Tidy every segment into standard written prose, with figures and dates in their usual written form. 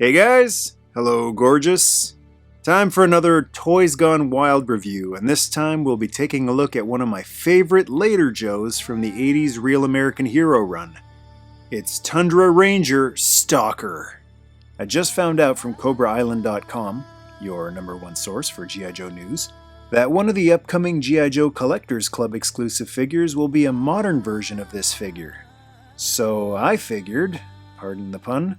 Hey guys, hello gorgeous. Time for another Toys Gone Wild review, and this time we'll be taking a look at one of my favorite later Joes from the 80s Real American Hero run. It's Tundra Ranger Stalker. I just found out from CobraIsland.com, your #1 source for G.I. Joe news, that one of the upcoming G.I. Joe Collectors Club exclusive figures will be a modern version of this figure. So I figured, pardon the pun,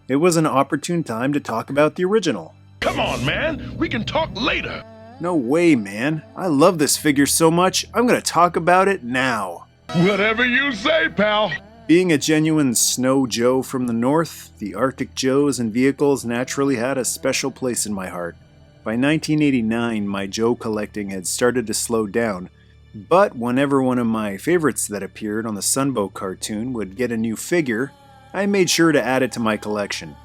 it was an opportune time to talk about the original. Come on, man. We can talk later. No way, man. I love this figure so much, I'm gonna talk about it now. Whatever you say, pal. Being a genuine Snow Joe from the North, the Arctic Joes and vehicles naturally had a special place in my heart. By 1989, my Joe collecting had started to slow down, but whenever one of my favorites that appeared on the Sunbow cartoon would get a new figure, I made sure to add it to my collection.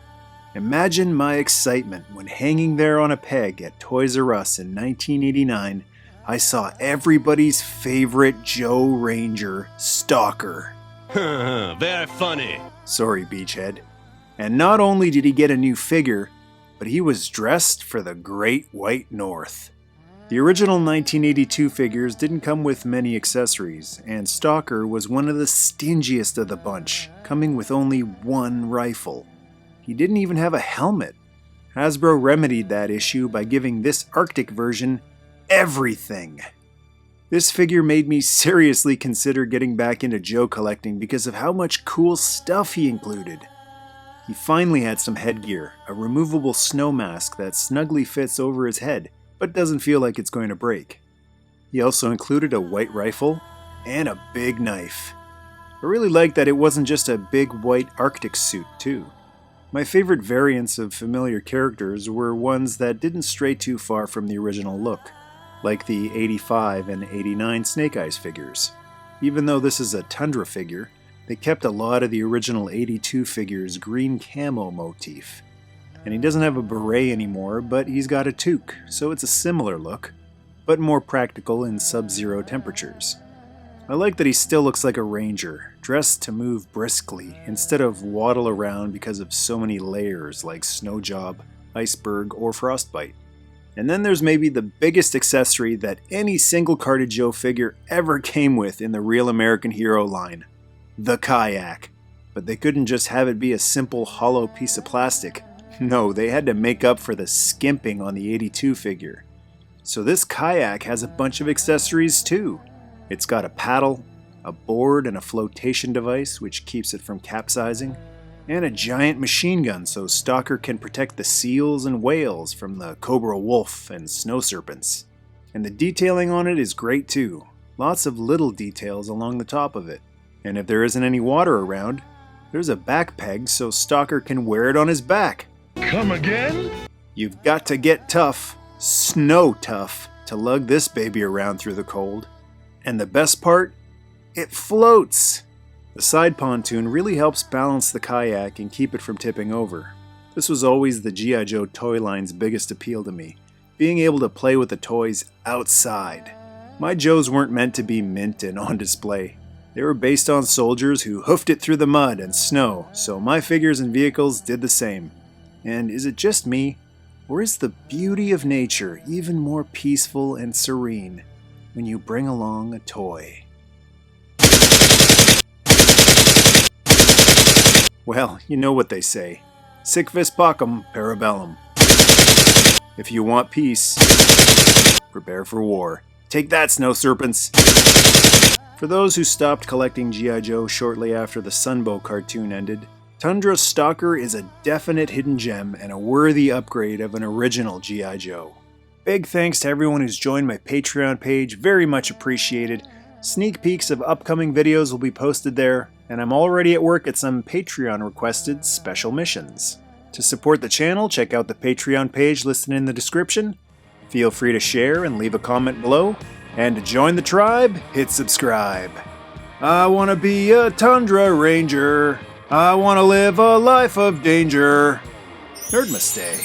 Imagine my excitement when hanging there on a peg at Toys R Us in 1989, I saw everybody's favorite Joe Ranger Stalker. Very funny. Sorry, Beachhead. And not only did he get a new figure, but he was dressed for the Great White North. The original 1982 figures didn't come with many accessories, and Stalker was one of the stingiest of the bunch, coming with only one rifle. He didn't even have a helmet. Hasbro remedied that issue by giving this Arctic version everything. This figure made me seriously consider getting back into Joe collecting because of how much cool stuff he included. He finally had some headgear, a removable snow mask that snugly fits over his head, but doesn't feel like it's going to break. He also included a white rifle and a big knife. I really liked that it wasn't just a big white Arctic suit too. My favorite variants of familiar characters were ones that didn't stray too far from the original look, like the 85 and 89 Snake Eyes figures. Even though this is a Tundra figure, they kept a lot of the original 82 figure's green camo motif. And he doesn't have a beret anymore, but he's got a toque, so it's a similar look, but more practical in sub-zero temperatures. I like that he still looks like a ranger, dressed to move briskly, instead of waddle around because of so many layers like snow job, iceberg, or frostbite. And then there's maybe the biggest accessory that any single-carded Joe figure ever came with in the Real American Hero line, the kayak. But they couldn't just have it be a simple hollow piece of plastic. No, they had to make up for the skimping on the 82 figure. So this kayak has a bunch of accessories too. It's got a paddle, a board and a flotation device which keeps it from capsizing, and a giant machine gun so Stalker can protect the seals and whales from the cobra wolf and snow serpents. And the detailing on it is great too. Lots of little details along the top of it. And if there isn't any water around, there's a back peg so Stalker can wear it on his back. Come again? You've got to get tough, snow tough, to lug this baby around through the cold. And the best part? It floats! The side pontoon really helps balance the kayak and keep it from tipping over. This was always the G.I. Joe toy line's biggest appeal to me, being able to play with the toys outside. My Joes weren't meant to be mint and on display. They were based on soldiers who hoofed it through the mud and snow, so my figures and vehicles did the same. And is it just me, or is the beauty of nature even more peaceful and serene when you bring along a toy? Well, you know what they say. Sic vis pacem, parabellum. If you want peace, prepare for war. Take that, snow serpents! For those who stopped collecting G.I. Joe shortly after the Sunbow cartoon ended, Tundra Stalker is a definite hidden gem and a worthy upgrade of an original G.I. Joe. Big thanks to everyone who's joined my Patreon page, very much appreciated. Sneak peeks of upcoming videos will be posted there, and I'm already at work at some Patreon requested special missions. To support the channel, check out the Patreon page listed in the description. Feel free to share and leave a comment below, and to join the tribe, hit subscribe. I wanna be a Tundra Ranger. I want to live a life of danger. Nerd must stay.